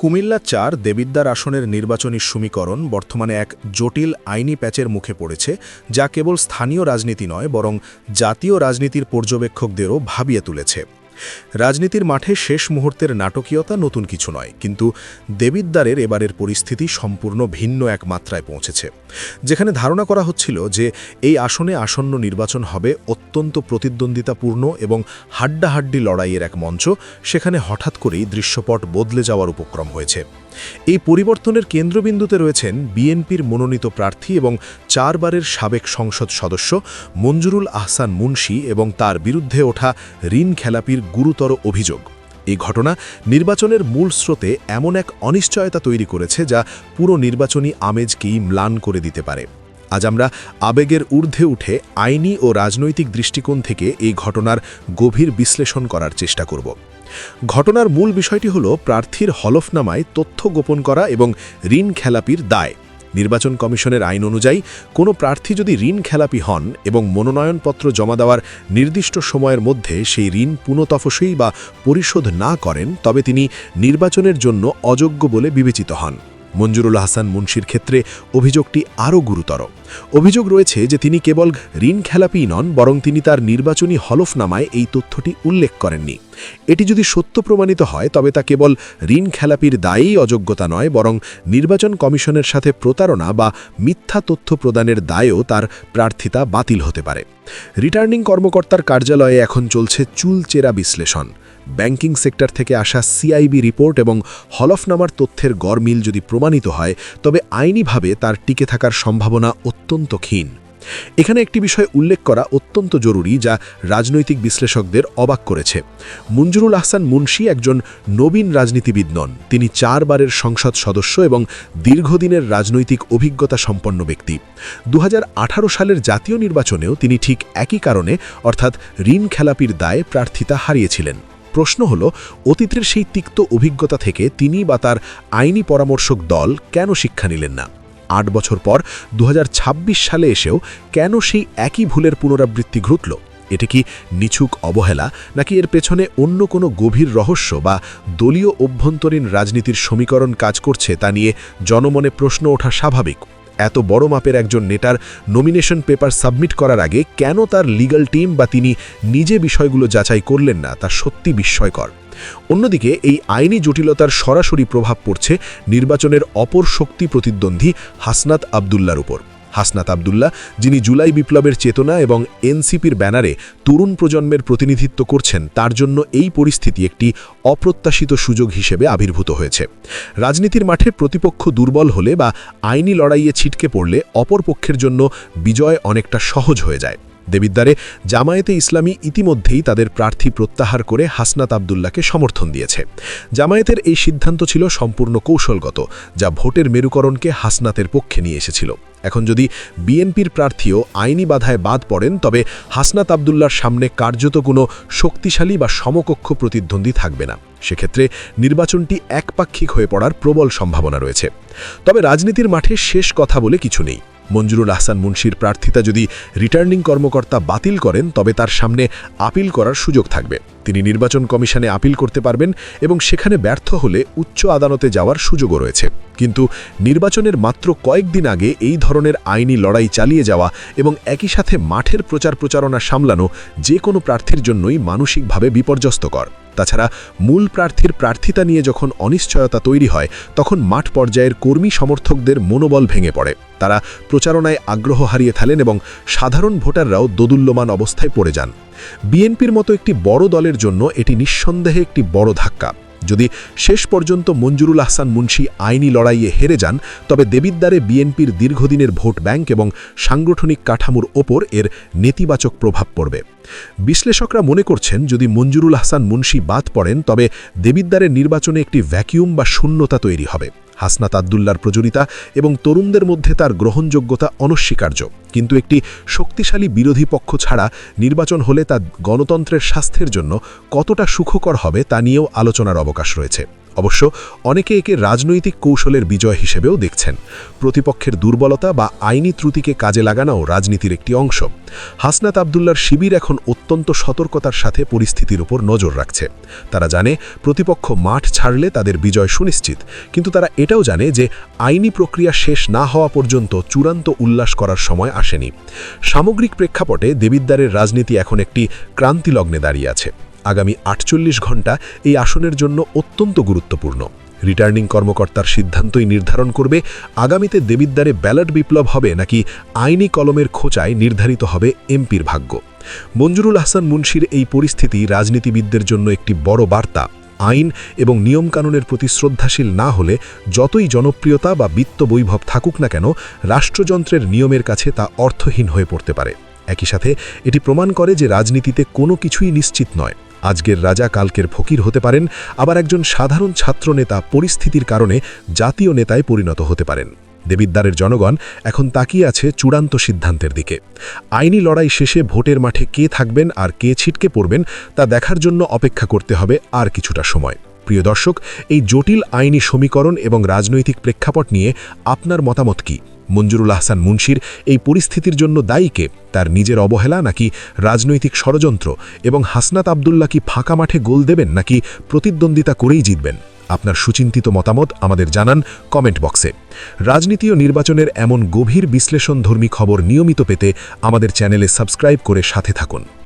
কুমিল্লা-৪ দেবিদ্বার আসনের নির্বাচনী সমীকরণ বর্তমানে এক জটিল আইনি প্যাচের মুখে পড়েছে, যা কেবল স্থানীয় রাজনীতি নয় বরং জাতীয় রাজনীতির পর্যবেক্ষকদেরও ভাবিয়ে তুলেছে। রাজনীতির মাঠে শেষ মুহূর্তের নাটকীয়তা নতুন কিছু নয়, কিন্তু দেবিদ্বারের এবারের পরিস্থিতি সম্পূর্ণ ভিন্ন এক মাত্রায় পৌঁছেছে। যেখানে ধারণা করা হচ্ছিল যে এই আসনে আসন্ন নির্বাচন হবে অত্যন্ত প্রতিদ্বন্দ্বিতাপূর্ণ এবং হাড্ডাহাড্ডি লড়াইয়ের এক মঞ্চ, সেখানে হঠাৎ করেই দৃশ্যপট বদলে যাওয়ার উপক্রম হয়েছে। এই পরিবর্তনের কেন্দ্রবিন্দুতে রয়েছেন বিএনপির মনোনীত প্রার্থী এবং ৪ বারের সাবেক সংসদ সদস্য মঞ্জুরুল আহসান মুন্সী এবং তার বিরুদ্ধে ওঠা ঋণ খেলাপির গুরুতর অভিযোগ। এই ঘটনা নির্বাচনের মূল স্রোতে এমন এক অনিশ্চয়তা তৈরি করেছে যা পুরো নির্বাচনী আমেজকেই ম্লান করে দিতে পারে। আজ আমরা আবেগের ঊর্ধ্বে উঠে আইনি ও রাজনৈতিক দৃষ্টিকোণ থেকে এই ঘটনার গভীর বিশ্লেষণ করার চেষ্টা করব। ঘটনার মূল বিষয়টি হল প্রার্থীর হলফনামায় তথ্য গোপন করা এবং ঋণ খেলাপির দায়। নির্বাচন কমিশনের আইন অনুযায়ী কোনো প্রার্থী যদি ঋণ খেলাপি হন এবং মনোনয়নপত্র জমা দেওয়ার নির্দিষ্ট সময়ের মধ্যে সেই ঋণ পুনঃতফসই বা পরিশোধ না করেন, তবে তিনি নির্বাচনের জন্য অযোগ্য বলে বিবেচিত হন। মঞ্জুরুল আহসান মুন্সীর ক্ষেত্রে অভিযোগটি আরও গুরুতর। অভিযোগ রয়েছে যে তিনি কেবল ঋণ খেলাপিই নন, বরং তিনি তার নির্বাচনী হলফনামায় এই তথ্যটি উল্লেখ করেননি। এটি যদি সত্য প্রমাণিত হয়, তবে তা কেবল ঋণ খেলাপির দায়েই অযোগ্যতা নয়, বরং নির্বাচন কমিশনের সাথে প্রতারণা বা মিথ্যা তথ্য প্রদানের দায়েও তার প্রার্থিতা বাতিল হতে পারে। রিটার্নিং কর্মকর্তার কার্যালয়ে এখন চলছে চুলচেরা বিশ্লেষণ। ব্যাংকিং সেক্টর থেকে আসা সিআইবি রিপোর্ট এবং হলফনামার তথ্যের গড়মিল যদি প্রমাণিত হয়, তবে আইনিভাবে তার টিকে থাকার সম্ভাবনা অত্যন্ত ক্ষীণ। এখানে একটি বিষয় উল্লেখ করা অত্যন্ত জরুরি, যা রাজনৈতিক বিশ্লেষকদের অবাক করেছে। মঞ্জুরুল আহসান মুন্সী একজন নবীন রাজনীতিবিদ নন। তিনি ৪ বারের সংসদ সদস্য এবং দীর্ঘদিনের রাজনৈতিক অভিজ্ঞতা সম্পন্ন ব্যক্তি। ২০১৮ সালের জাতীয় নির্বাচনেও তিনি ঠিক একই কারণে, অর্থাৎ ঋণ খেলাপির দায়ে প্রার্থিতা হারিয়েছিলেন। প্রশ্ন হল, অতীতের সেই তিক্ত অভিজ্ঞতা থেকে তিনি বা তার আইনি পরামর্শক দল কেন শিক্ষা নিলেন না? ৮ বছর পর ২০২৬ সালে এসেও কেন সেই একই ভুলের পুনরাবৃত্তি ঘটল? এটি কি নিছক অবহেলা, নাকি এর পেছনে অন্য কোনো গভীর রহস্য বা দলীয় অভ্যন্তরীণ রাজনীতির সমীকরণ কাজ করছে, তা নিয়ে জনমনে প্রশ্ন ওঠা স্বাভাবিক। এত বড় মাপের একজন নেতার নমিনেশন পেপার সাবমিট করার আগে কেন তার লিগ্যাল টিম বা তিনি নিজে বিষয়গুলো যাচাই করলেন না, তা সত্যি বিস্ময়কর। অন্যদিকে এই আইনি জটিলতার সরাসরি প্রভাব পড়ছে নির্বাচনের অপর শক্তি প্রতিদ্বন্দ্বী হাসনাত আবদুল্লার উপর। হাসনাত আবদুল্লাহ, যিনি জুলাই বিপ্লবের চেতনা এবং এনসিপির ব্যানারে তরুণ প্রজন্মের প্রতিনিধিত্ব করছেন, তার জন্য এই পরিস্থিতি একটি অপ্রত্যাশিত সুযোগ হিসেবে আবির্ভূত হয়েছে। রাজনীতির মাঠে প্রতিপক্ষ দুর্বল হলে বা আইনি লড়াইয়ে ছিটকে পড়লে অপর পক্ষের জন্য বিজয় অনেকটা সহজ হয়ে যায়। দেবিদ্বারে জামায়াতে ইসলামী ইতিমধ্যেই তাদের প্রার্থী প্রত্যাহার করে হাসনাত আবদুল্লাহকে সমর্থন দিয়েছে। জামায়াতের এই সিদ্ধান্ত ছিল সম্পূর্ণ কৌশলগত, যা ভোটের মেরুকরণকে হাসনাতের পক্ষে নিয়ে এসেছিল। এখন যদি বিএনপির প্রার্থীও আইনি বাধায় বাদ পড়েন, তবে হাসনাত আবদুল্লাহর সামনে কার্যত কোনো শক্তিশালী বা সমকক্ষ প্রতিদ্বন্দ্বী থাকবে না। সেক্ষেত্রে নির্বাচনটি একপাক্ষিক হয়ে পড়ার প্রবল সম্ভাবনা রয়েছে। তবে রাজনীতির মাঠে শেষ কথা বলে কিছু নেই। মঞ্জুরুল আহসান মুন্সীর প্রার্থিতা যদি রিটার্নিং কর্মকর্তা বাতিল করেন, তবে তার সামনে আপিল করার সুযোগ থাকবে। তিনি নির্বাচন কমিশনে আপিল করতে পারবেন এবং সেখানে ব্যর্থ হলে উচ্চ আদালতে যাওয়ার সুযোগও রয়েছে। কিন্তু নির্বাচনের মাত্র কয়েকদিন আগে এই ধরনের আইনি লড়াই চালিয়ে যাওয়া এবং একই সাথে মাঠের প্রচারণা সামলানো যে কোনো প্রার্থীর জন্যই মানসিকভাবে বিপর্যস্তকর। তাছাড়া মূল প্রার্থীর প্রার্থিতা নিয়ে যখন অনিশ্চয়তা তৈরি হয়, তখন মাঠ পর্যায়ের কর্মী সমর্থকদের মনোবল ভেঙে পড়ে। তারা প্রচারণায় আগ্রহ হারিয়ে ফেলেন এবং সাধারণ ভোটাররাও দোদুল্যমান অবস্থায় পড়ে যান। বিএনপির মতো একটি বড় দলের জন্য এটি নিঃসন্দেহে একটি বড় ধাক্কা। যদি শেষ পর্যন্ত মঞ্জুরুল আহসান মুন্সী আইনি লড়াইয়ে হেরে যান, তবে দেবিদ্বারে বিএনপির দীর্ঘদিনের ভোট ব্যাংক এবং সাংগঠনিক কাঠামোর ওপর এর নেতিবাচক প্রভাব পড়বে। বিশ্লেষকরা মনে করছেন, যদি মঞ্জুরুল আহসান মুন্সী বাদ পড়েন, তবে দেবিদ্বারের নির্বাচনে একটি ভ্যাকিউম বা শূন্যতা তৈরি হবে। হাসনাত আবদুল্লার প্রচলিতা এবং তরুণদের মধ্যে তার গ্রহণযোগ্যতা অনস্বীকার্য, কিন্তু একটি শক্তিশালী বিরোধী পক্ষ ছাড়া নির্বাচন হলে তা গণতন্ত্রের স্বাস্থ্যের জন্য কতটা সুখকর হবে তা নিয়েও আলোচনার অবকাশ রয়েছে। অবশ্য অনেকে একে রাজনৈতিক কৌশলের বিজয় হিসেবেও দেখছেন। প্রতিপক্ষের দুর্বলতা বা আইনি ত্রুটিকে কাজে লাগানোও রাজনীতির একটি অংশ। হাসনাত আবদুল্লার শিবির এখন অত্যন্ত সতর্কতার সাথে পরিস্থিতির উপর নজর রাখছে। তারা জানে প্রতিপক্ষ মাঠ ছাড়লে তাদের বিজয় সুনিশ্চিত, কিন্তু তারা এটাও জানে যে আইনি প্রক্রিয়া শেষ না হওয়া পর্যন্ত চূড়ান্ত উল্লাস করার সময় আসেনি। সামগ্রিক প্রেক্ষাপটে দেবিদ্বারের রাজনীতি এখন একটি ক্রান্তিলগ্নে দাঁড়িয়ে আছে। আগামী ৪৮ ঘণ্টা এই আসনের জন্য অত্যন্ত গুরুত্বপূর্ণ। রিটার্নিং কর্মকর্তার সিদ্ধান্তই নির্ধারণ করবে আগামীতে দেবিদ্বারে ব্যালট বিপ্লব হবে নাকি আইনি কলমের খোঁচায় নির্ধারিত হবে এমপির ভাগ্য। মঞ্জুরুল আহসান মুন্সির এই পরিস্থিতি রাজনীতিবিদদের জন্য একটি বড় বার্তা। আইন এবং নিয়মকানুনের প্রতি শ্রদ্ধাশীল না হলে যতই জনপ্রিয়তা বা বিত্ত বৈভব থাকুক না কেন, রাষ্ট্রযন্ত্রের নিয়মের কাছে তা অর্থহীন হয়ে পড়তে পারে। একই সাথে এটি প্রমাণ করে যে রাজনীতিতে কোনো কিছুই নিশ্চিত নয়। আজকের রাজা কালকের ফকির হতে পারেন, আবার একজন সাধারণ ছাত্রনেতা পরিস্থিতির কারণে জাতীয় নেতায় পরিণত হতে পারেন। দেবিদ্বারের জনগণ এখন তাকিয়ে আছে চূড়ান্ত সিদ্ধান্তের দিকে। আইনি লড়াই শেষে ভোটের মাঠে কে থাকবেন আর কে ছিটকে পড়বেন তা দেখার জন্য অপেক্ষা করতে হবে আর কিছুটা সময়। প্রিয় দর্শক, এই জটিল আইনি সমীকরণ এবং রাজনৈতিক প্রেক্ষাপট নিয়ে আপনার মতামত কি? মঞ্জুরুল আহসান মুন্সির এই পরিস্থিতির জন্য দায়ী কে? তার নিজের অবহেলা নাকি রাজনৈতিক ষড়যন্ত্র? এবং হাসনাত আবদুল্লাহ কি ফাঁকা মাঠে গোল দেবেন নাকি প্রতিদ্বন্দ্বিতা করেই জিতবেন? আপনার সুচিন্তিত মতামত আমাদের জানান কমেন্ট বক্সে। রাজনীতি ও নির্বাচনের এমন গভীর বিশ্লেষণধর্মী খবর নিয়মিত পেতে আমাদের চ্যানেলে সাবস্ক্রাইব করে সাথে থাকুন।